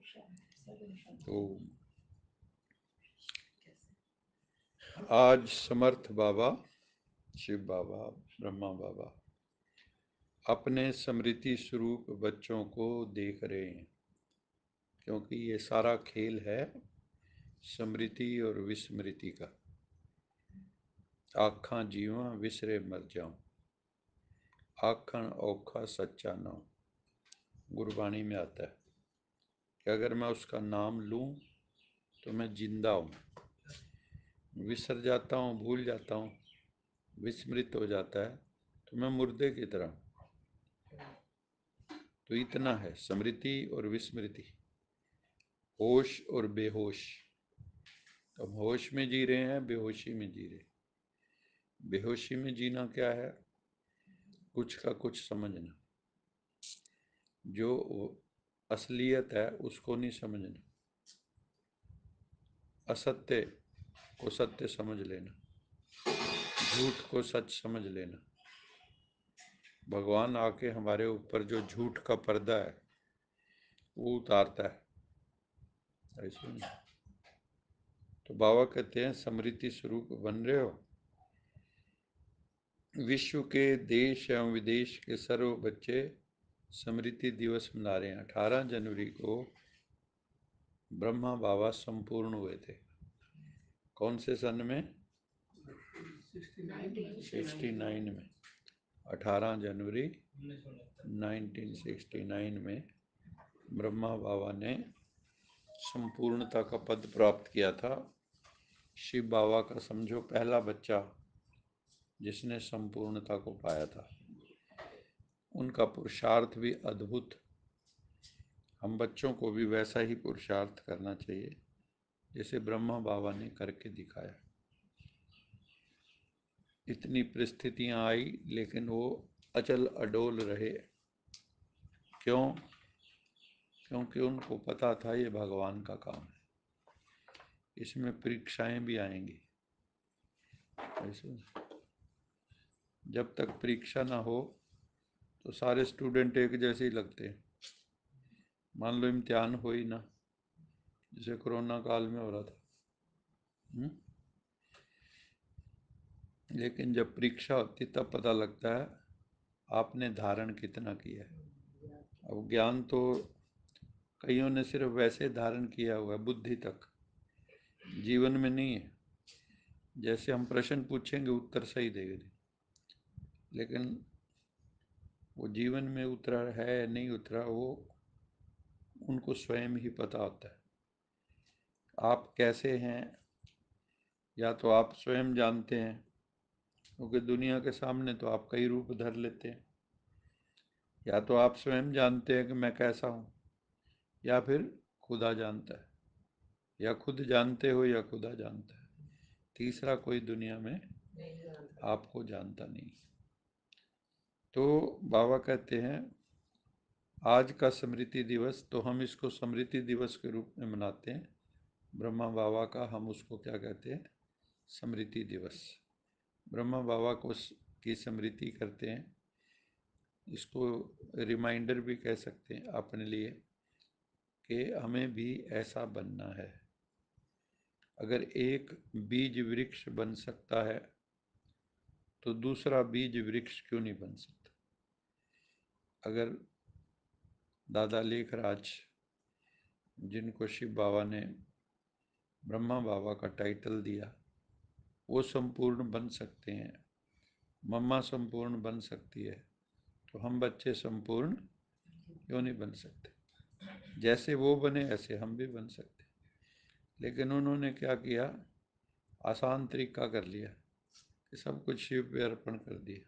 तो आज समर्थ बाबा, शिव बाबा, ब्रह्मा बाबा अपने स्मृति स्वरूप बच्चों को देख रहे हैं, क्योंकि ये सारा खेल है स्मृति और विस्मृति का। आखां जीवा विसरे मर जाऊं, आखन औखा सच्चा नाम, गुरबाणी में आता है कि अगर मैं उसका नाम लूं तो मैं जिंदा हूं, विसर जाता हूं, भूल जाता हूं, विस्मृत हो जाता है तो मैं मुर्दे की तरह। तो इतना है स्मृति और विस्मृति, होश और बेहोश। तो हम होश में जी रहे हैं, बेहोशी में जी रहे। बेहोशी में जीना क्या है? कुछ का कुछ समझना, जो असलियत है उसको नहीं समझना, असत्य को सत्य समझ लेना, झूठ को सच समझ लेना। भगवान आके हमारे ऊपर जो झूठ का पर्दा है वो उतारता है, ऐसे नहीं। तो बाबा कहते हैं स्मृति स्वरूप बन रहे हो। विश्व के देश एवं विदेश के सर्व बच्चे स्मृति दिवस मना रहे हैं। 18 जनवरी को ब्रह्मा बाबा संपूर्ण हुए थे। कौन से सन में? 69 में। 18 जनवरी 1969 में ब्रह्मा बाबा ने संपूर्णता का पद प्राप्त किया था। शिव बाबा का समझो पहला बच्चा जिसने संपूर्णता को पाया था। उनका पुरुषार्थ भी अद्भुत। हम बच्चों को भी वैसा ही पुरुषार्थ करना चाहिए जैसे ब्रह्मा बाबा ने करके दिखाया। इतनी परिस्थितियां आई लेकिन वो अचल अडोल रहे। क्यों? क्योंकि उनको पता था ये भगवान का काम है, इसमें परीक्षाएं भी आएंगी। ऐसे जब तक परीक्षा ना हो तो सारे स्टूडेंट एक जैसे ही लगते हैं। मान लो इम्तिहान हो ही ना, जैसे कोरोना काल में हो रहा था। लेकिन जब परीक्षा होती तब पता लगता है आपने धारण कितना किया है। अब ज्ञान तो कईयों ने सिर्फ वैसे धारण किया हुआ है, बुद्धि तक, जीवन में नहीं है। जैसे हम प्रश्न पूछेंगे उत्तर सही देंगे, लेकिन वो जीवन में उतरा है नहीं उतरा वो उनको स्वयं ही पता होता है। आप कैसे हैं या तो आप स्वयं जानते हैं, क्योंकि दुनिया के सामने तो आप कई रूप धर लेते हैं। या तो आप स्वयं जानते हैं कि मैं कैसा हूँ, या फिर खुदा जानता है, या खुद जानते हो या खुदा जानता है। तीसरा कोई दुनिया में आपको जानता नहीं। तो बाबा कहते हैं आज का स्मृति दिवस, तो हम इसको स्मृति दिवस के रूप में मनाते हैं। ब्रह्मा बाबा का हम उसको क्या कहते हैं? स्मृति दिवस। ब्रह्मा बाबा को की स्मृति करते हैं। इसको रिमाइंडर भी कह सकते हैं अपने लिए कि हमें भी ऐसा बनना है। अगर एक बीज वृक्ष बन सकता है तो दूसरा बीज वृक्ष क्यों नहीं बन सकता? अगर दादा लेखराज, जिनको शिव बाबा ने ब्रह्मा बाबा का टाइटल दिया, वो संपूर्ण बन सकते हैं, मम्मा संपूर्ण बन सकती है, तो हम बच्चे संपूर्ण क्यों नहीं बन सकते? जैसे वो बने ऐसे हम भी बन सकते। लेकिन उन्होंने क्या किया? आसान तरीका कर लिया कि सब कुछ शिव पे अर्पण कर दिया,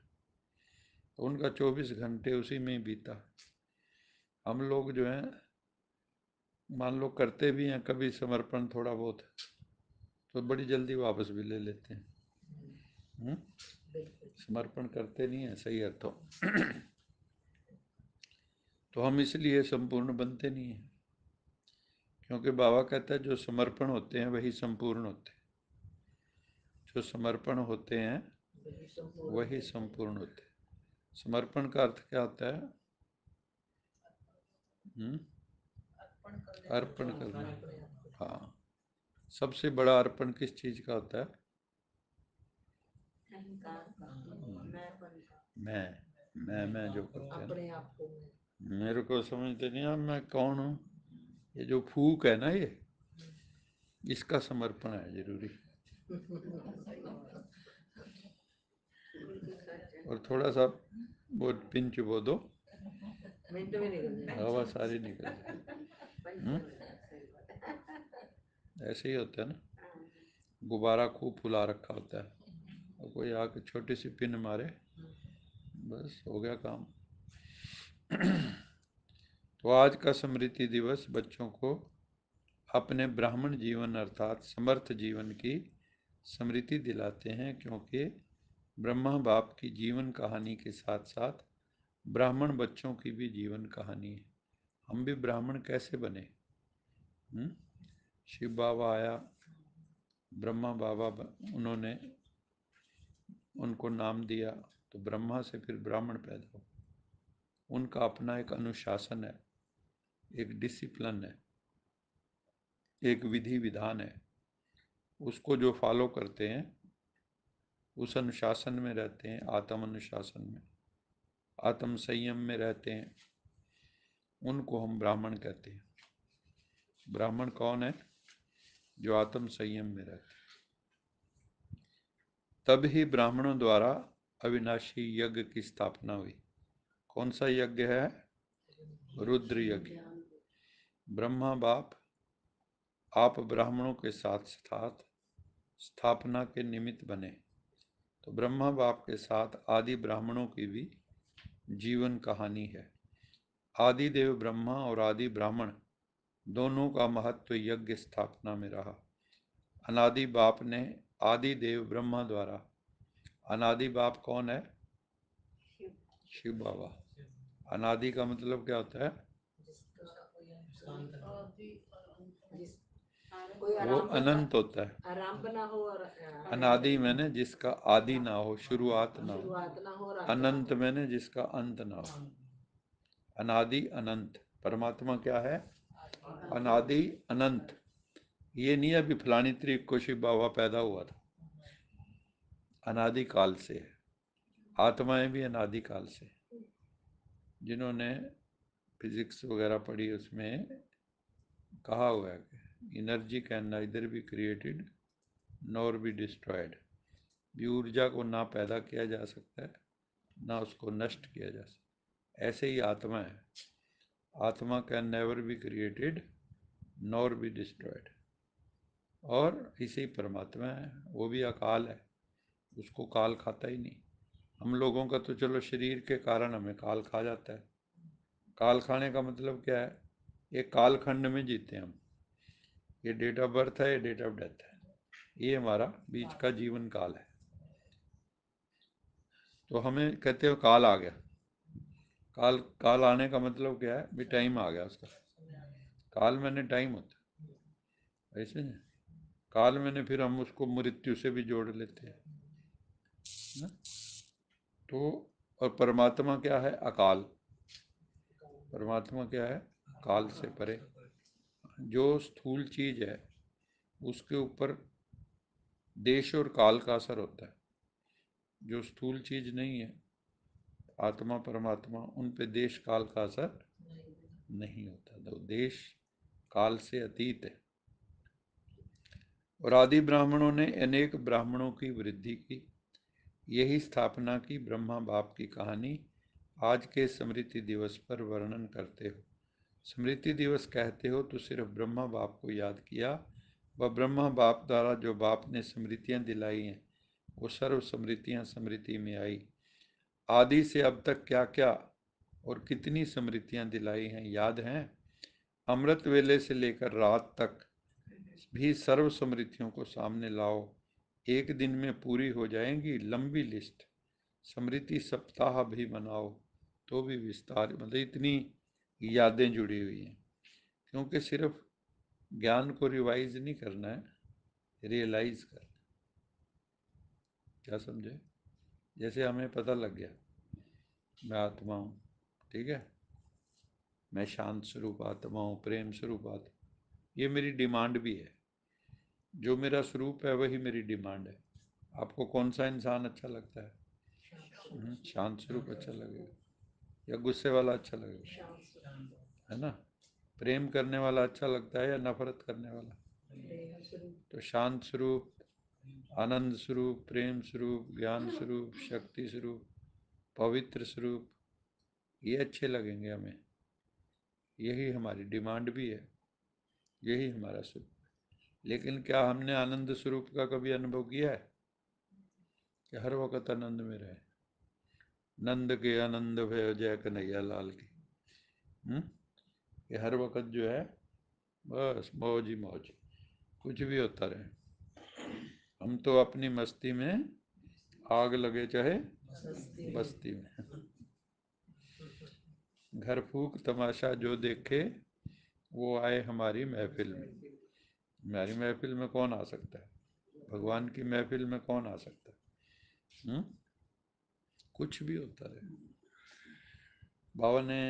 तो उनका 24 घंटे उसी में बीता। हम लोग जो हैं मान लो करते भी हैं कभी समर्पण थोड़ा बहुत, तो बड़ी जल्दी वापस भी ले लेते हैं। समर्पण करते नहीं है सही अर्थों। तो हम इसलिए संपूर्ण बनते नहीं हैं, क्योंकि बाबा कहता है जो समर्पण होते हैं वही संपूर्ण होते हैं। जो समर्पण होते हैं वही संपूर्ण होते हैं। समर्पण का अर्थ क्या होता है? अर्पण करना। हाँ, सबसे बड़ा अर्पण किस चीज का होता है? मैं जो करते हैं ना, मेरे को समझते नहीं आप, मैं कौन हूँ, ये जो फूक है ना, ये इसका समर्पण है जरूरी। और थोड़ा सा वो पिंच वो दो, हवा सारी निकल जाए। ऐसे ही होता है ना, गुब्बारा खूब फुला रखा होता है और कोई आके छोटी सी पिन मारे, बस हो गया काम। तो आज का स्मृति दिवस बच्चों को अपने ब्राह्मण जीवन अर्थात समर्थ जीवन की स्मृति दिलाते हैं, क्योंकि ब्रह्मा बाप की जीवन कहानी के साथ साथ ब्राह्मण बच्चों की भी जीवन कहानी है। हम भी ब्राह्मण कैसे बने? शिव बाबा आया, ब्रह्मा बाबा उन्होंने उनको नाम दिया, तो ब्रह्मा से फिर ब्राह्मण पैदा हो। उनका अपना एक अनुशासन है, एक डिसिप्लिन है, एक विधि विधान है। उसको जो फॉलो करते हैं, उस अनुशासन में रहते हैं, आत्म अनुशासन में, आत्म संयम में रहते हैं, उनको हम ब्राह्मण कहते हैं। ब्राह्मण कौन है? जो आत्म संयम में रहते हैं। तब ही ब्राह्मणों द्वारा अविनाशी यज्ञ की स्थापना हुई। कौन सा यज्ञ है? रुद्र यज्ञ। ब्रह्मा बाप आप ब्राह्मणों के साथ साथ स्थापना के निमित्त बने। तो ब्रह्मा बाप के साथ आदि ब्राह्मणों की भी जीवन कहानी है। आदि देव ब्रह्मा और आदि ब्राह्मण दोनों का महत्व यज्ञ स्थापना में रहा। अनादि बाप ने आदि देव ब्रह्मा द्वारा, अनादि बाप कौन है? शिव बाबा। अनादि का मतलब क्या होता है? वो अनंत होता है। अनादि मैंने जिसका आदि ना हो, शुरुआत ना हो। अनंत मैंने जिसका अंत ना हो। अनादि अनंत। परमात्मा क्या है? अनादि अनंत। ये नहीं अभी फलानी तारीख को शिव बाबा पैदा हुआ था, अनादि काल से है। आत्माएं भी अनादि काल से। जिन्होंने फिजिक्स वगैरह पढ़ी, उसमें कहा हुआ है कि energy can neither be created nor be destroyed. भी ऊर्जा को ना पैदा किया जा सकता है, ना उसको नष्ट किया जा सकता। ऐसे ही आत्मा है। आत्मा can never be created nor be destroyed. और इसी परमात्मा है, वो भी अकाल है, उसको काल खाता ही नहीं। हम लोगों का तो चलो शरीर के कारण हमें काल खा जाता है। काल खाने का मतलब क्या है? एक कालखंड में जीते हम। ये डेट ऑफ बर्थ है, ये डेट ऑफ डेथ है, ये हमारा बीच का जीवन काल है। तो हमें कहते हो काल आ गया। काल काल आने का मतलब क्या है? भी टाइम आ गया उसका। काल मैंने टाइम होता है, ऐसे नहीं। काल मैंने फिर हम उसको मृत्यु से भी जोड़ लेते हैं ना? तो और परमात्मा क्या है? अकाल। परमात्मा क्या है? काल से परे। जो स्थूल चीज है उसके ऊपर देश और काल का असर होता है। जो स्थूल चीज नहीं है, आत्मा परमात्मा, उन पे देश काल का असर नहीं होता। तो देश काल से अतीत है। और आदि ब्राह्मणों ने अनेक ब्राह्मणों की वृद्धि की, यही स्थापना की ब्रह्मा बाप की कहानी आज के स्मृति दिवस पर वर्णन करते हो। स्मृति दिवस कहते हो तो सिर्फ ब्रह्मा बाप को याद किया, वह ब्रह्मा बाप द्वारा जो बाप ने स्मृतियाँ दिलाई हैं वो सर्व स्मृतियाँ स्मृति में आई। आदि से अब तक क्या क्या और कितनी स्मृतियाँ दिलाई हैं याद हैं? अमृत वेले से लेकर रात तक भी सर्व स्मृतियों को सामने लाओ, एक दिन में पूरी हो जाएंगी लंबी लिस्ट। स्मृति सप्ताह भी मनाओ तो भी विस्तार, मतलब इतनी यादें जुड़ी हुई हैं। क्योंकि सिर्फ ज्ञान को रिवाइज नहीं करना है, रियलाइज करना। क्या समझे? जैसे हमें पता लग गया मैं आत्मा हूँ, ठीक है, मैं शांत स्वरूप आत्मा हूँ, प्रेम स्वरूप आत्मा, ये मेरी डिमांड भी है। जो मेरा स्वरूप है वही मेरी डिमांड है। आपको कौन सा इंसान अच्छा लगता है? शांत स्वरूप अच्छा लगेगा या गुस्से वाला अच्छा लगेगा? है ना? प्रेम करने वाला अच्छा लगता है या नफरत करने वाला? तो शांत स्वरूप, आनंद स्वरूप, प्रेम स्वरूप, ज्ञान स्वरूप, शक्ति स्वरूप, पवित्र स्वरूप, ये अच्छे लगेंगे हमें। यही हमारी डिमांड भी है, यही हमारा स्वरूप। लेकिन क्या हमने आनंद स्वरूप का कभी अनुभव किया है कि हर वक्त आनंद में रहे? नंद के आनंद भय जय कन्हैया लाल की। कि हर वक्त जो है बस मौज ही मौज, कुछ भी होता रहे। हम तो अपनी मस्ती में आग लगे चाहे बस्ती में। घर फूक तमाशा जो देखे वो आए हमारी महफिल में। हमारी महफिल में कौन आ सकता है? भगवान की महफिल में कौन आ सकता है? कुछ भी होता रहे। बाबा ने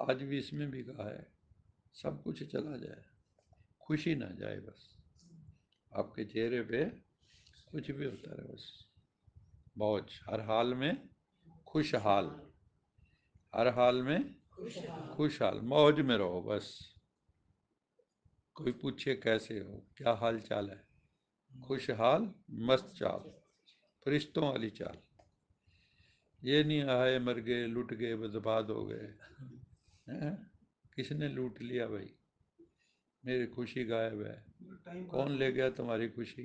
आज भी इसमें भी कहा है, सब कुछ चला जाए, खुशी ना जाए, बस आपके चेहरे पे कुछ भी होता रहे, बस मौज, हर हाल में खुशहाल, हर हाल में खुशहाल, मौज में रहो बस। कोई पूछे कैसे हो, क्या हाल चाल है, खुशहाल मस्त चाल, फरिश्तों वाली चाल। ये नहीं आए मर गए लुट गए बर्बाद हो गए। किसने लूट लिया भाई? मेरी खुशी गायब है। कौन ले गया तुम्हारी खुशी?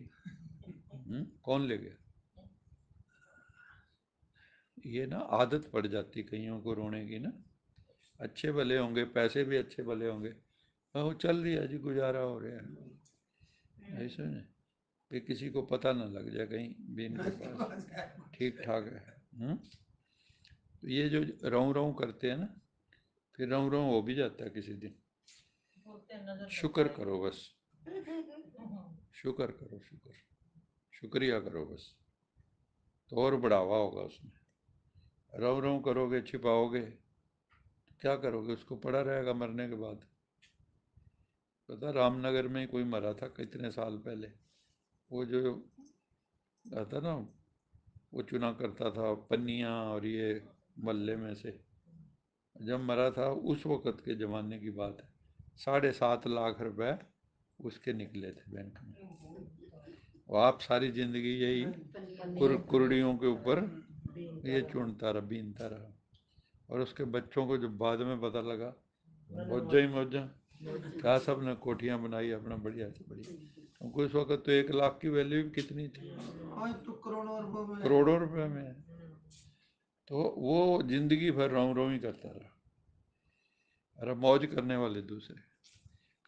कौन ले गया? ये ना आदत पड़ जाती कईयों को रोने की ना। अच्छे भले होंगे, पैसे भी अच्छे भले होंगे, वो चल रही है जी, गुजारा हो रहा है, ऐसे नहीं कि किसी को पता ना लग जाए कहीं भी इनके पास ठीक ठाक है। तो ये जो रौं रौं करते हैं ना, फिर रौं रौं हो भी जाता है किसी दिन। शुक्र करो बस, शुक्र करो, शुक्रिया करो बस, तो और बढ़ावा होगा उसमें। रौं रौं करोगे, छिपाओगे, तो क्या करोगे? उसको पड़ा रहेगा मरने के बाद। पता रामनगर में कोई मरा था कितने साल पहले, वो जो आता ना, वो चुना करता था पन्नियाँ और ये मल्ले में से, जब मरा था उस वक़्त के ज़माने की बात है, 7.5 लाख रुपए उसके निकले थे बैंक में। और आप सारी ज़िंदगी यही कुर्डियों के ऊपर ये चुनता रहा, बीनता रहा। और उसके बच्चों को जब बाद में पता लगा, मौजा ही मौजा, क्या सब ने कोठियाँ बनाई अपना बढ़िया से बढ़िया। क्योंकि उस वक्त तो 1 लाख की वैल्यू भी कितनी थी, तो करोड़ों रुपए में है। तो वो जिंदगी भर रौं रौं ही करता रहा। अरे मौज करने वाले दूसरे,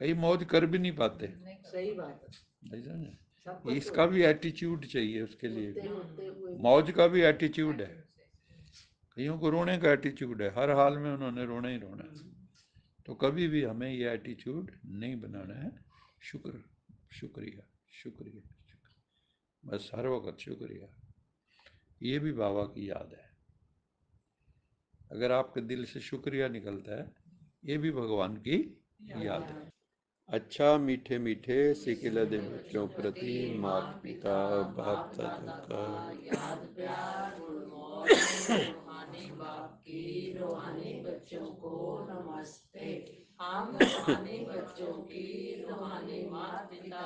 कई मौज कर भी नहीं पाते। सही बात है। इसका भी एटीट्यूड चाहिए उसके लिए, मौज का भी एटीट्यूड है। कईयों को रोने का एटीट्यूड है, हर हाल में उन्होंने रोना ही रोना है। तो कभी भी हमें ये एटीट्यूड नहीं बनाना है। शुक्र, शुक्रिया, शुक्रिया, बस हर वक्त शुक्रिया। ये भी बाबा की याद है। अगर आपके दिल से शुक्रिया निकलता है, ये भी भगवान की याद है। अच्छा मीठे मीठे सिकिला दे बच्चों प्रति माता पिता बाप दादा का याद प्यार रूहानी बाप की, रूहानी बच्चों को नमस्ते। हम रूहानी बच्चों की, रूहानी माता पिता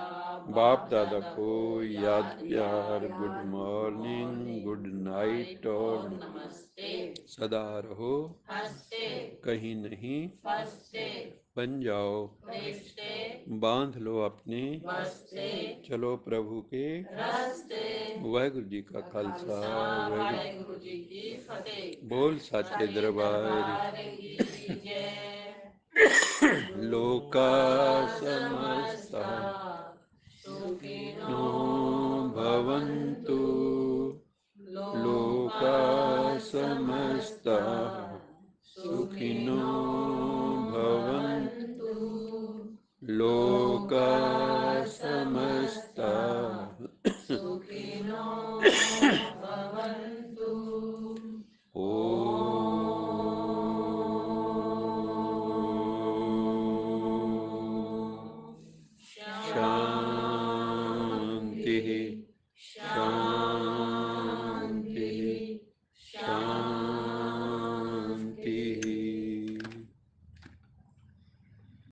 बाप दादा को याद प्यार, गुड मॉर्निंग, गुड नाइट और नमस्ते। सदा रहो हंसते, कहीं नहीं फंसते, बन जाओ रिश्ते, बांध लो अपने बस्ते, चलो प्रभु के रास्ते। वाहिगुरु जी का खालसा, वाहिगुरु जी की फतेह। बोल साचे दरबार की जय। लोका समस्ता सुखिनो भवन्तु, लोका समस्ता सुखिनो भवन्तु, लोका समस्ता सुखिनो भवन्तु। ओम शांति